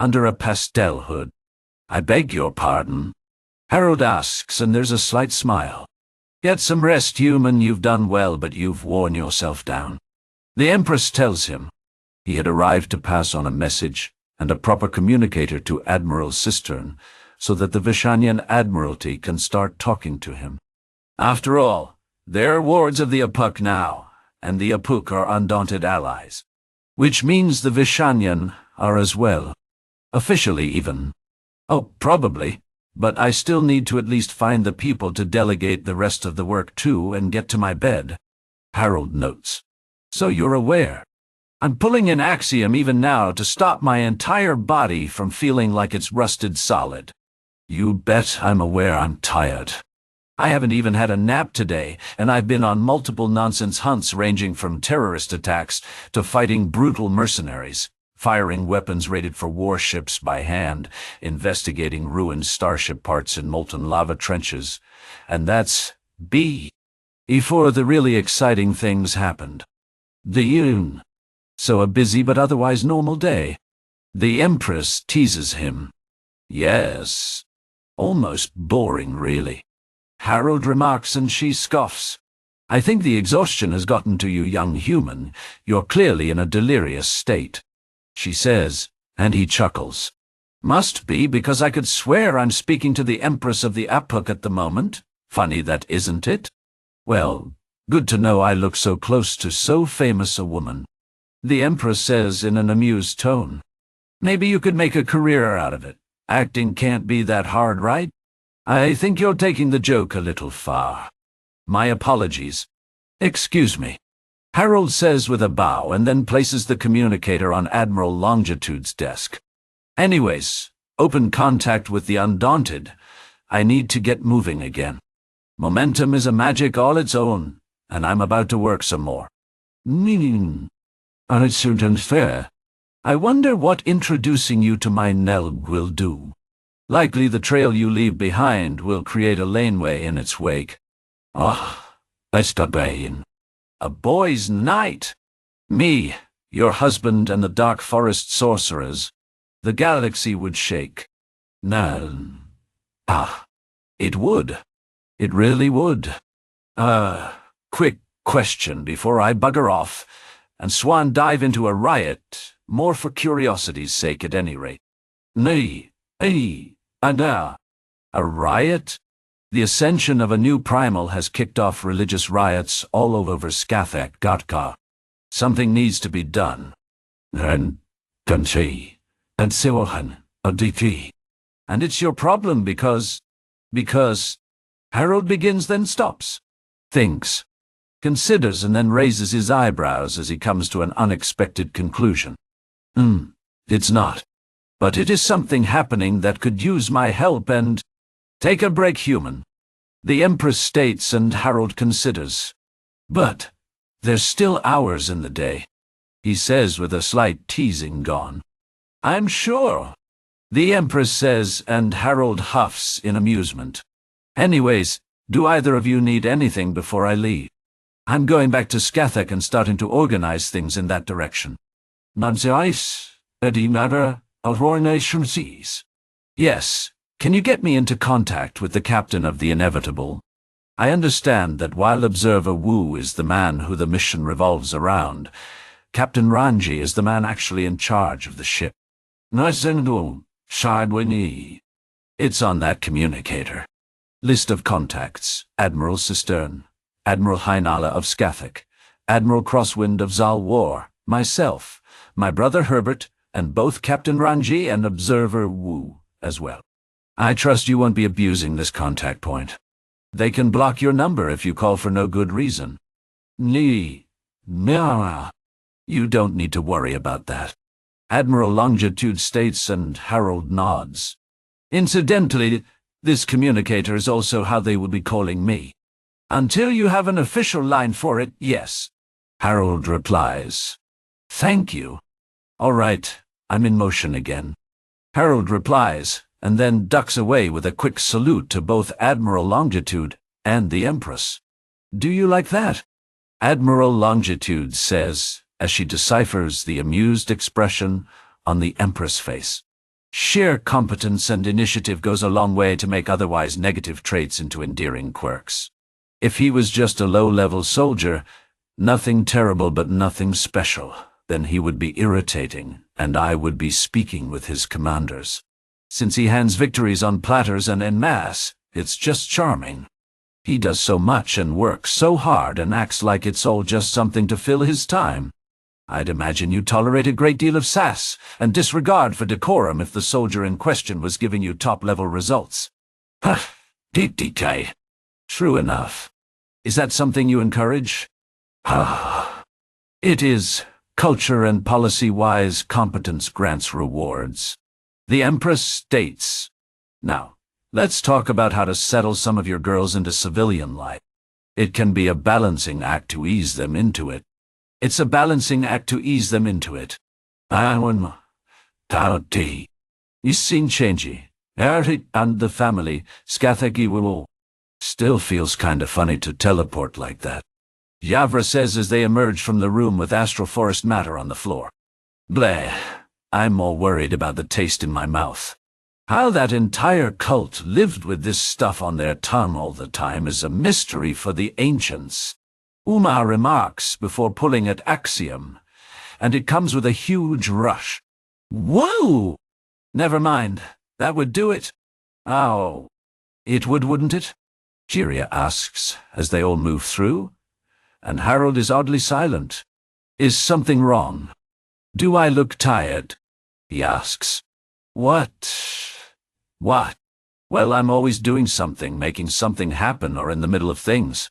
under a pastel hood. I beg your pardon. Harold asks, and there's a slight smile. Get some rest, human. You've done well, but you've worn yourself down. The Empress tells him he had arrived to pass on a message and a proper communicator to Admiral Cistern, so that the Vishanyan Admiralty can start talking to him. After all, they're wards of the Apuk now, and the Apuk are undaunted allies. Which means the Vishanyan are as well. Officially, even. Oh, probably. But I still need to at least find the people to delegate the rest of the work to and get to my bed. Harold notes. So you're aware. I'm pulling an axiom even now to stop my entire body from feeling like it's rusted solid. You bet I'm aware I'm tired. I haven't even had a nap today, and I've been on multiple nonsense hunts ranging from terrorist attacks to fighting brutal mercenaries, firing weapons rated for warships by hand, investigating ruined starship parts in molten lava trenches. And that's before the really exciting things happened. So a busy but otherwise normal day. The Empress teases him. Yes. Almost boring, really. Harold remarks, and she scoffs. I think the exhaustion has gotten to you, young human. You're clearly in a delirious state, she says, and he chuckles. Must be, because I could swear I'm speaking to the Empress of the Apuk at the moment. Funny that, isn't it? Well, good to know I look so close to so famous a woman. The Empress says in an amused tone. Maybe you could make a career out of it. Acting can't be that hard, right? I think you're taking the joke a little far. My apologies. Excuse me. Harold says with a bow and then places the communicator on Admiral Longitude's desk. Anyways, open contact with the Undaunted. I need to get moving again. Momentum is a magic all its own, and I'm about to work some more. Uncertain fair. I wonder what introducing you to my Nelb will do. Likely the trail you leave behind will create a laneway in its wake. Let's begin. A boy's night. Me, your husband, and the dark forest sorcerers. The galaxy would shake. It would. It really would. Quick question before I bugger off and swan dive into a riot, more for curiosity's sake at any rate. A riot? The ascension of a new primal has kicked off religious riots all over Skathak. Something needs to be done. And it's your problem because Harold begins, then stops. Thinks. Considers, and then raises his eyebrows as he comes to an unexpected conclusion. It's not. But it is something happening that could use my help and... Take a break, human. The Empress states, and Harold considers. But there's still hours in the day, he says with a slight teasing gone. I'm sure, the Empress says, and Harold huffs in amusement. Anyways, do either of you need anything before I leave? I'm going back to Skathak and starting to organize things in that direction. Yes. Can you get me into contact with the captain of the Inevitable? I understand that while Observer Wu is the man who the mission revolves around, Captain Ranji is the man actually in charge of the ship. It's on that communicator. List of contacts: Admiral Cistern, Admiral Hainala of Skathak, Admiral Crosswind of Zalwar, myself, my brother Herbert, and both Captain Ranji and Observer Wu as well. I trust you won't be abusing this contact point. They can block your number if you call for no good reason. You don't need to worry about that. Admiral Longitude states, and Harold nods. Incidentally, this communicator is also how they will be calling me. Until you have an official line for it, yes. Harold replies. Thank you. All right, I'm in motion again. Harold replies, and then ducks away with a quick salute to both Admiral Longitude and the Empress. Do you like that? Admiral Longitude says, as she deciphers the amused expression on the Empress' face. Sheer competence and initiative goes a long way to make otherwise negative traits into endearing quirks. If he was just a low-level soldier, nothing terrible but nothing special, then he would be irritating, and I would be speaking with his commanders. Since he hands victories on platters and en masse, it's just charming. He does so much and works so hard and acts like it's all just something to fill his time. I'd imagine you tolerate a great deal of sass and disregard for decorum if the soldier in question was giving you top-level results. Huh, DDK. True enough. Is that something you encourage? It is. Culture and policy-wise, competence grants rewards. The Empress states. Now, let's talk about how to settle some of your girls into civilian life. It can be a balancing act to ease them into it. It's a balancing act to ease them into it. You seen changey. Eric and the family, Skathegi will. Still feels kinda funny to teleport like that. Yavra says as they emerge from the room with astral forest matter on the floor. Bleh. I'm more worried about the taste in my mouth. How that entire cult lived with this stuff on their tongue all the time is a mystery for the ancients. Uma remarks before pulling at Axiom, and it comes with a huge rush. Whoa! Never mind, that would do it. Oh, it would, wouldn't it? Jiria asks as they all move through, and Harold is oddly silent. Is something wrong? Do I look tired? He asks. What? What? Well, I'm always doing something, making something happen or in the middle of things.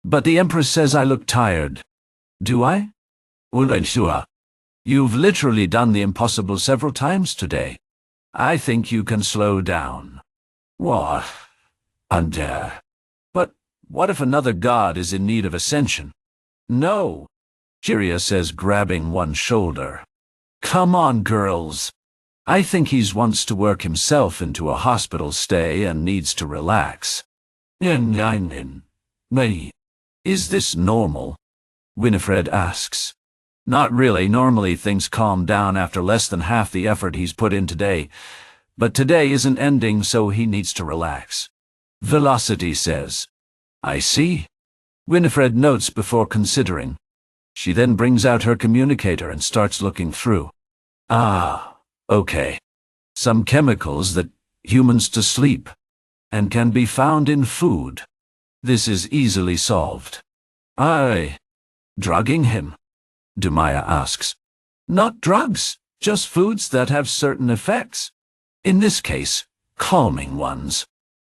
But the Empress says I look tired. Do I? Sure. You've literally done the impossible several times today. I think you can slow down. What? But what if another god is in need of ascension? No, Jiria says, grabbing one shoulder. Come on, girls. I think he wants to work himself into a hospital stay and needs to relax. Is this normal? Winifred asks. Not really. Normally things calm down after less than half the effort he's put in today. But today isn't ending, so he needs to relax. Velocity says. I see. Winifred notes before considering. She then brings out her communicator and starts looking through. Ah, okay. Some chemicals that humans to sleep, and can be found in food. This is easily solved. Aye. Drugging him? Dumaya asks. Not drugs, just foods that have certain effects. In this case, calming ones.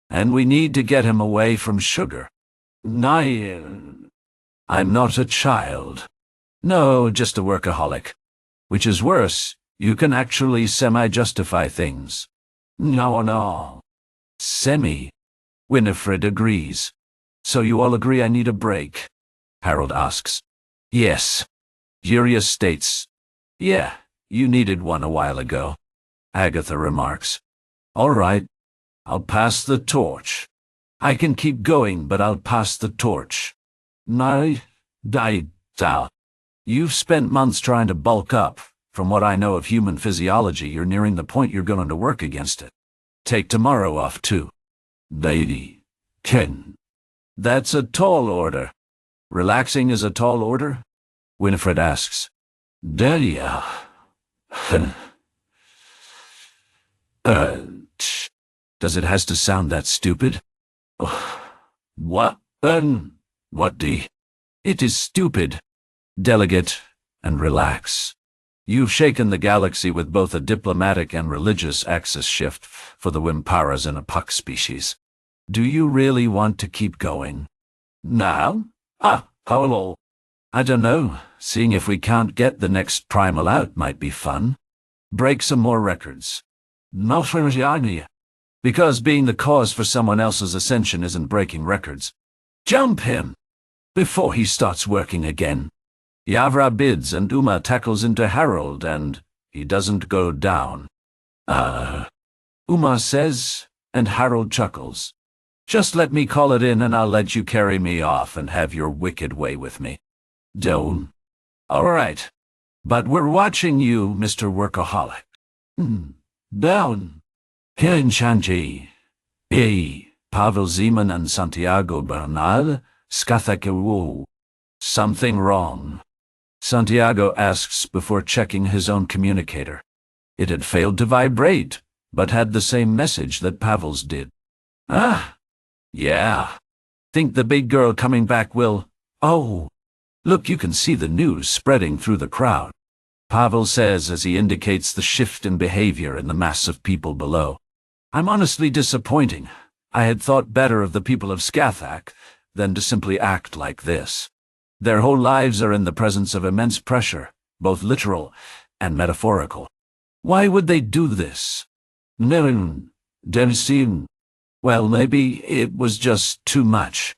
And we need to get him away from sugar. I'm not a child. No, just a workaholic. Which is worse, you can actually semi-justify things. No. Semi. Winifred agrees. So you all agree I need a break? Harold asks. Yes. Jiria states. Yeah, you needed one a while ago. Agatha remarks. All right. I'll pass the torch. I can keep going, but I'll pass the torch. You've spent months trying to bulk up. From what I know of human physiology, you're nearing the point you're going to work against it. Take tomorrow off, too. Lady. Ken. That's a tall order. Relaxing is a tall order? Winifred asks. Delia. Does it has to sound that stupid? What? What D? It is stupid. Delegate, and relax. You've shaken the galaxy with both a diplomatic and religious axis shift for the Wimparas and a puck species. Do you really want to keep going? Now? Hello. I don't know. Seeing if we can't get the next primal out might be fun. Break some more records. No, because being the cause for someone else's ascension isn't breaking records. Jump him! Before he starts working again. Yavra bids and Uma tackles into Harold and he doesn't go down. Uma says, and Harold chuckles. Just let me call it in and I'll let you carry me off and have your wicked way with me. Don't. All right. But we're watching you, Mr. Workaholic. Down. Kinchanji. A. Pavel Zeman and Santiago Bernal, Skathakewu. Something wrong. Santiago asks before checking his own communicator. It had failed to vibrate, but had the same message that Pavel's did. Ah, yeah. Think the big girl coming back will... Oh, look, you can see the news spreading through the crowd. Pavel says as he indicates the shift in behavior in the mass of people below. I'm honestly disappointing. I had thought better of the people of Skathak than to simply act like this. Their whole lives are in the presence of immense pressure, both literal and metaphorical. Why would they do this? Well, maybe it was just too much.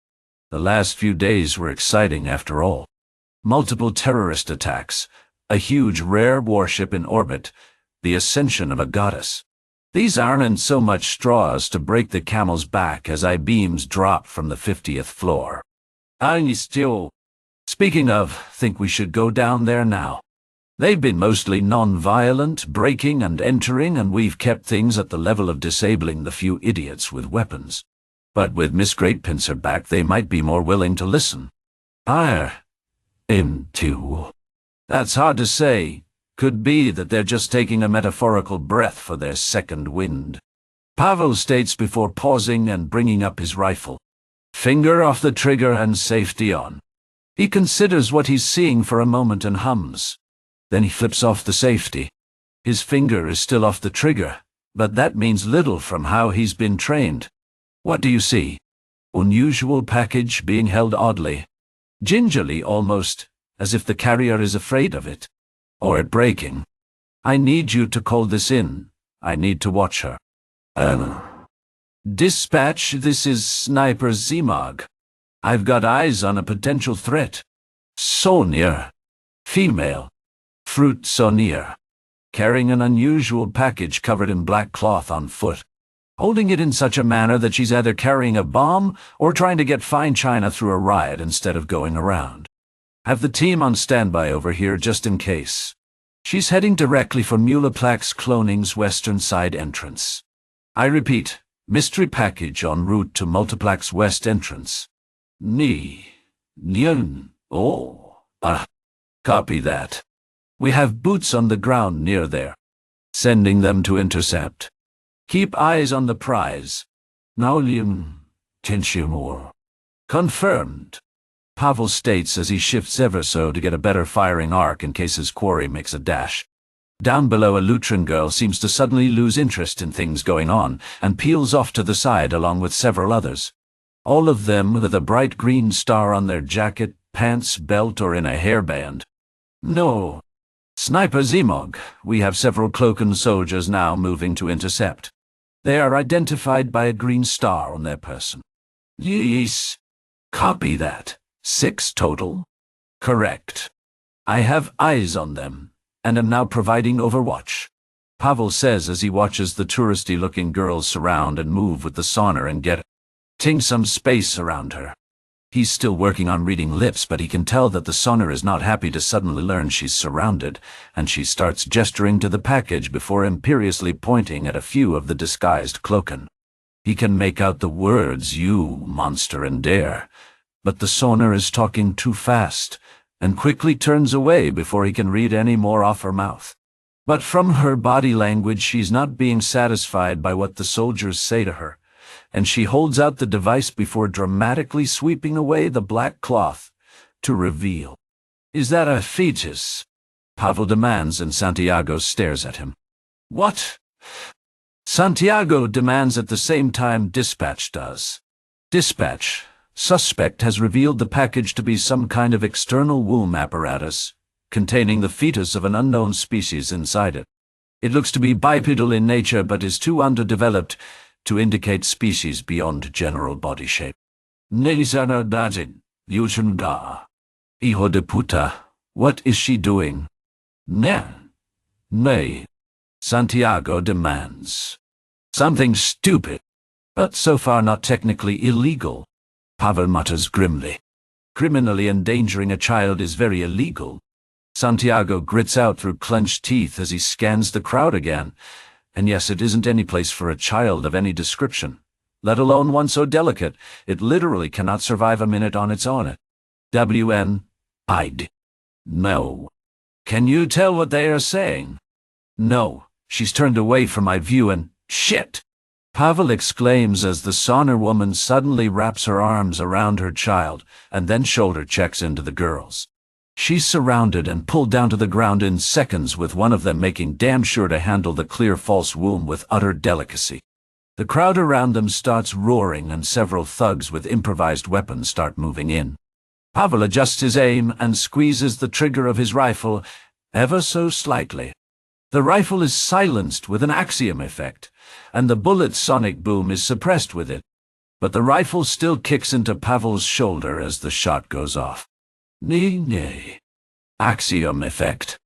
The last few days were exciting after all. Multiple terrorist attacks, a huge rare warship in orbit, the ascension of a goddess. These aren't so much straws to break the camel's back as I-beams drop from the 50th floor. Speaking of, think we should go down there now. They've been mostly non-violent, breaking and entering, and we've kept things at the level of disabling the few idiots with weapons. But with Miss Greatpincer back, they might be more willing to listen. That's hard to say. Could be that they're just taking a metaphorical breath for their second wind. Pavel states before pausing and bringing up his rifle. Finger off the trigger and safety on. He considers what he's seeing for a moment and hums. Then he flips off the safety. His finger is still off the trigger, but that means little from how he's been trained. What do you see? Unusual package being held oddly. Gingerly almost, as if the carrier is afraid of it. Or it breaking. I need you to call this in. I need to watch her. Dispatch, this is Sniper Zemog. I've got eyes on a potential threat. Sonia. Female. Fruit Sonia. Carrying an unusual package covered in black cloth on foot. Holding it in such a manner that she's either carrying a bomb or trying to get fine china through a riot instead of going around. Have the team on standby over here just in case. She's heading directly for Multiplax Cloning's western side entrance. I repeat, mystery package en route to Multiplax West entrance. Copy that. We have boots on the ground near there. Sending them to intercept. Keep eyes on the prize. Confirmed. Pavel states as he shifts ever so to get a better firing arc in case his quarry makes a dash. Down below, a Lutrin girl seems to suddenly lose interest in things going on and peels off to the side along with several others. All of them with a bright green star on their jacket, pants, belt, or in a hairband. No. Sniper Zemog, we have several cloaken soldiers now moving to intercept. They are identified by a green star on their person. Yes. Copy that. 6 total? Correct. I have eyes on them, and am now providing overwatch. Pavel says as he watches the touristy-looking girls surround and move with the sonar and getting some space around her. He's still working on reading lips, but he can tell that the sonar is not happy to suddenly learn she's surrounded, and she starts gesturing to the package before imperiously pointing at a few of the disguised cloaken. He can make out the words, "You, monster, and dare," but the sonar is talking too fast, and quickly turns away before he can read any more off her mouth. But from her body language, she's not being satisfied by what the soldiers say to her, and she holds out the device before dramatically sweeping away the black cloth to reveal. Is that a fetus? Pavel demands, and Santiago stares at him. What? Santiago demands at the same time Dispatch does. Dispatch. Suspect has revealed the package to be some kind of external womb apparatus, containing the fetus of an unknown species inside it. It looks to be bipedal in nature, but is too underdeveloped to indicate species beyond general body shape. Hijo de puta, what is she doing? Nay. Santiago demands. Something stupid, but so far not technically illegal. Pavel mutters grimly. Criminally endangering a child is very illegal. Santiago grits out through clenched teeth as he scans the crowd again, And yes, it isn't any place for a child of any description, let alone one so delicate, it literally cannot survive a minute on its own. I'd. No. Can you tell what they are saying? No. She's turned away from my view and, shit! Pavel exclaims as the Sonner woman suddenly wraps her arms around her child and then shoulder checks into the girls. She's surrounded and pulled down to the ground in seconds, with one of them making damn sure to handle the clear false womb with utter delicacy. The crowd around them starts roaring and several thugs with improvised weapons start moving in. Pavel adjusts his aim and squeezes the trigger of his rifle ever so slightly. The rifle is silenced with an axiom effect, and the bullet's sonic boom is suppressed with it. But the rifle still kicks into Pavel's shoulder as the shot goes off. Nay. Axiom effect.